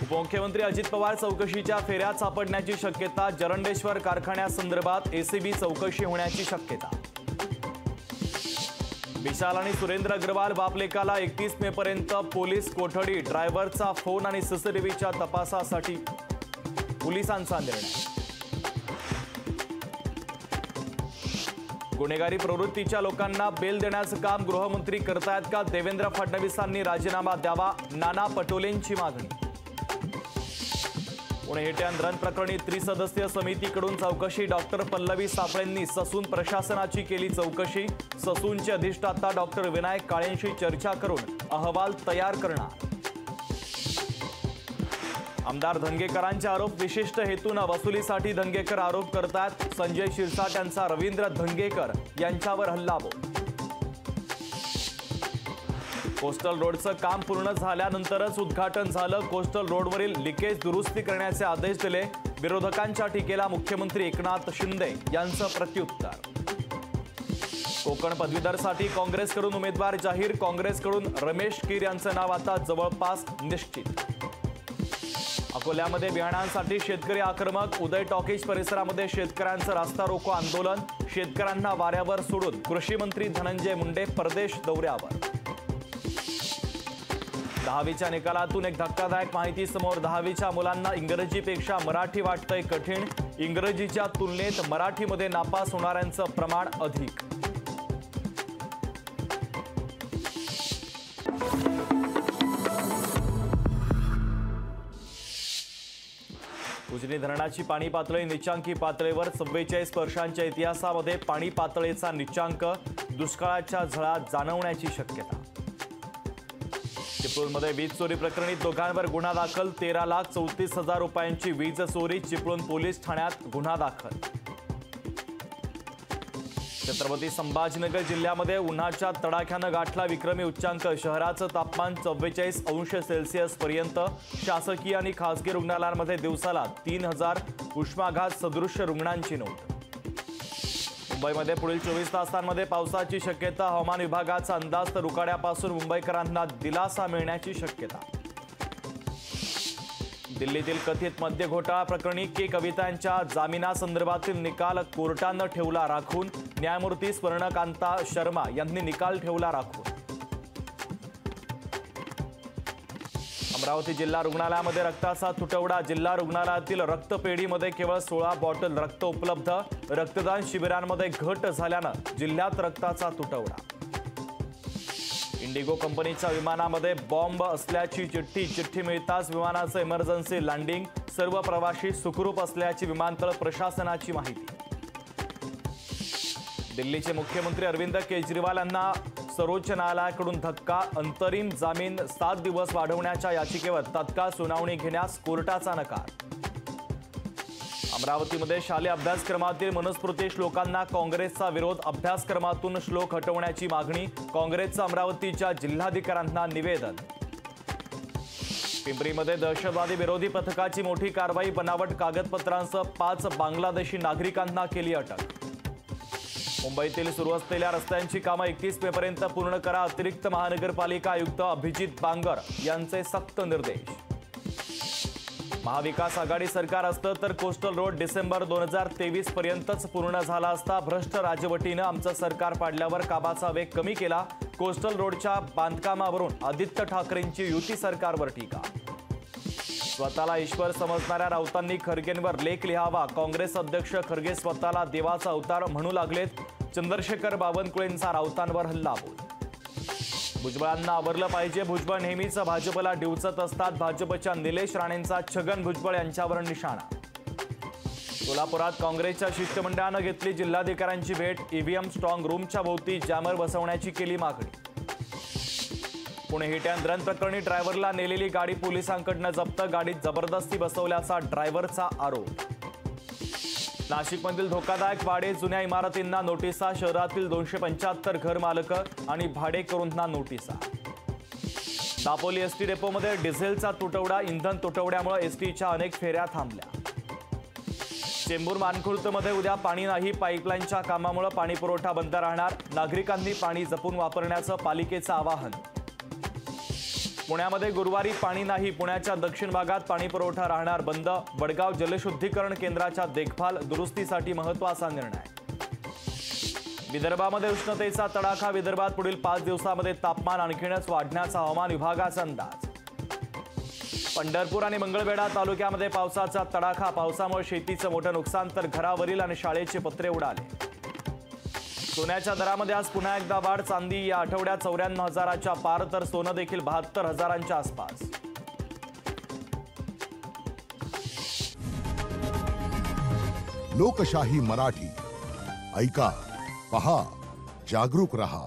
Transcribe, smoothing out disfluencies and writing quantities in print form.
उपमुख्यमंत्री अजित पवार चौकशीच्या फेऱ्यात सापडण्याची शक्यता। जरंडेश्वर कारखान्यासंदर्भात एसीबी चौकशी होण्याची शक्यता। विशाल आणि सुरेंद्र अग्रवाल बापलेकाला 31 मे पर्यंत पोलीस कोठडी। ड्रायव्हरचा फोन आणि सीसीटीव्हीच्या तपासासाठी पोलिसांचा निर्णय। गुन्हेगारी प्रवृत्तीच्या लोकांना बेल देण्याचं काम गृहमंत्री करतायत का? देवेंद्र फडणवीसांनी राजीनामा द्यावा, नाना पटोलेंची मागणी। पुणे हिट अँड रन प्रकरणी त्रिसदस्यीय समितीकडून चौकशी। डॉक्टर पल्लवी सापळेंनी ससून प्रशासनाची केली चौकशी। ससूनचे अधिष्ठाता डॉक्टर विनायक काळेंशी चर्चा करून अहवाल तयार करणार। आमदार धंगेकरांचे आरोप विशिष्ट हेतूने वसुलीसाठी धंगेकर आरोप करतात। संजय शिरसाट यांचा रवींद्र धंगेकर यांच्यावर हल्लाबोल। कोस्टल रोडचं काम पूर्ण झाल्यानंतरच उद्घाटन झालं। कोस्टल रोडवरील लिकेज दुरुस्ती करण्याचे आदेश दिले। विरोधकांच्या टीकेला मुख्यमंत्री एकनाथ शिंदे यांचं प्रत्युत्तर। कोकण पदवीधरसाठी काँग्रेसकडून उमेदवार जाहीर। काँग्रेसकडून रमेश कीर यांचं नाव आता जवळपास निश्चित। अकोल्यामध्ये बियाणांसाठी शेतकरी आक्रमक। उदय टॉकीज परिसरामध्ये शेतकऱ्यांचं रास्ता रोको आंदोलन। शेतकऱ्यांना वाऱ्यावर सोडून कृषी मंत्री धनंजय मुंडे परदेश दौऱ्यावर। 10वीच्या निकालातून एक धक्कादायक माहिती समोर। 10वीच्या मुलांना इंग्रजीपेक्षा मराठी वाटतंय कठीण। इंग्रजीच्या तुलनेत मराठीमध्ये नापास होणाऱ्यांचं प्रमाण अधिक। उजनी धरणाची पाणी पातळी निचांकी पातळीवर। 44 वर्षांच्या इतिहासामध्ये पाणी पातळीचा निचांक। दुष्काळाच्या झळा जाणवण्याची शक्यता। चिपळूणमध्ये वीज चोरी प्रकरणी दोघांवर गुन्हा दाखल। 13,34,000 रुपयांची वीज चोरी। चिपळूण पोलीस ठाण्यात गुन्हा दाखल। छत्रपती संभाजीनगर जिल्ह्यामध्ये उन्हाच्या तडाख्यानं गाठला विक्रमी उच्चांक। शहराचं तापमान 44 अंश सेल्सिअस पर्यंत। शासकीय आणि खासगी रुग्णालयांमध्ये दिवसाला 3000 उष्माघात सदृश्य रुग्णांची नोंद। मुंबईमध्ये पुढील 24 तासांमध्ये पावसाची शक्यता। हवामान विभागाचा अंदाज तर उकाड्यापासून मुंबईकरांना दिलासा मिळण्याची शक्यता। दिल्लीतील कथित मद्य घोटाळा प्रकरणी के कवितांच्या जामिनासंदर्भातील निकाल कोर्टानं ठेवला राखून। न्यायमूर्ती स्वर्णकांता शर्मा यांनी निकाल ठेवला राखून। अमरावती जिल्हा रुग्णालयामध्ये रक्ताचा तुटवडा। जिल्हा रुग्णालयातील रक्तपेढीमध्ये केवळ 16 बॉटल रक्त उपलब्ध। रक्तदान शिबिरांमध्ये घट झाल्यानं जिल्ह्यात रक्ताचा तुटवडा। इंडिगो कंपनीच्या विमानामध्ये बॉम्ब असल्याची चिठ्ठी मिळताच विमानाचं इमर्जन्सी लँडिंग। सर्व प्रवासी सुखरूप असल्याची विमानतळ प्रशासनाची माहिती। दिल्लीचे मुख्यमंत्री अरविंद केजरीवाल यांना सर्वोच्च न्यायालयाकडून धक्का। अंतरिम जामीन 7 दिवस वाढवण्याच्या याचिकेवर तात्काळ सुनावणी घेण्यास कोर्टाचा नकार। अमरावतीमध्ये शालेय अभ्यासक्रमातील मनुस्मृती श्लोकांना काँग्रेसचा विरोध। अभ्यासक्रमातून श्लोक हटवण्याची मागणी। काँग्रेसचं अमरावतीच्या जिल्हाधिकाऱ्यांना निवेदन। पिंपरीमध्ये दहशतवादी विरोधी पथकाची मोठी कारवाई। बनावट कागदपत्रांसह 5 बांगलादेशी नागरिकांना केली अटक। मुंबईतील सुरू असलेल्या रस्त्यांची कामं 31 मे पर्यंत पूर्ण करा। अतिरिक्त महानगरपालिका आयुक्त अभिजित बांगर यांचे सक्त निर्देश। महाविकास आघाडी सरकार असतं तर कोस्टल रोड डिसेंबर 2023 पर्यंतच पूर्ण झाला असता। भ्रष्ट राजवटीनं आमचं सरकार पाडल्यावर कामाचा वेग कमी केला। कोस्टल रोडच्या बांधकामावरून आदित्य ठाकरेंची युती सरकारवर टीका। स्वतःला ईश्वर समजणाऱ्या राऊतांनी खरगेंवर लेख लिहावा। काँग्रेस अध्यक्ष खरगे स्वतःला देवाचा अवतार म्हणू लागलेत। चंद्रशेखर बावनकुळेंचा राऊतांवर हल्लाबोल। भुजबळांना आवरलं पाहिजे। भुजबळ नेहमीच भाजपला डिवचत असतात। भाजपच्या निलेश राणेंचा छगन भुजबळ यांच्यावर निशाणा। सोलापुरात काँग्रेसच्या शिष्टमंडळानं घेतली जिल्हाधिकाऱ्यांची भेट। ईव्हीएम स्ट्रॉंग रूमच्या भोवती जॅमर बसवण्याची केली मागणी। पुणे हिट अँड रन प्रकरणी ड्रायव्हरला नेलेली गाडी पोलिसांकडून जप्त। गाडीत जबरदस्ती बसवल्याचा ड्रायव्हरचा आरोप। नाशिकमधील धोकादायक वाडे जुन्या इमारतींना नोटिसा। शहरातील 275 घरमालक आणि भाडेकरूंना नोटिसा। दापोली एसटी डेपोमध्ये डिझेलचा तुटवडा। इंधन तुटवड्यामुळे एसटीच्या अनेक फेऱ्या थांबल्या। चेंबूर मानखुर्दमध्ये उद्या पाणी नाही। पाईपलाईनच्या कामामुळे पाणी पुरवठा बंद राहणार। नागरिकांनी पाणी जपून वापरण्याचं पालिकेचं आवाहन। पुण्यामध्ये गुरुवारी पाणी नाही. पुण्याच्या दक्षिण भागात पाणी पुरवठा राहणार बंद. वडगाव जलशुद्धीकरण केंद्राच्या देखभाल दुरुस्तीसाठी महत्त्वाचा निर्णय. विदर्भामध्ये उष्णतेचा तडाखा. विदर्भात पुढील 5 दिवसांमध्ये तापमान आणखीनच वाढण्याचा हवामान विभागाचा अंदाज. पंढरपूर आणि मंगळवेढा तालुक्यामध्ये पावसाचा तडाखा. पावसामुळे शेतीचं मोठं नुकसान तर घरावरील आणि शाळेचे पत्रे उडाले. सोन्याच्या दरामध्ये आज पुन्हा एकदा वाढ. चांदी या आठवड्यात 94,000च्या पार तर सोनं देखील 72,000च्या आसपास. लोकशाही मराठी ऐका, पहा, जागरूक रहा.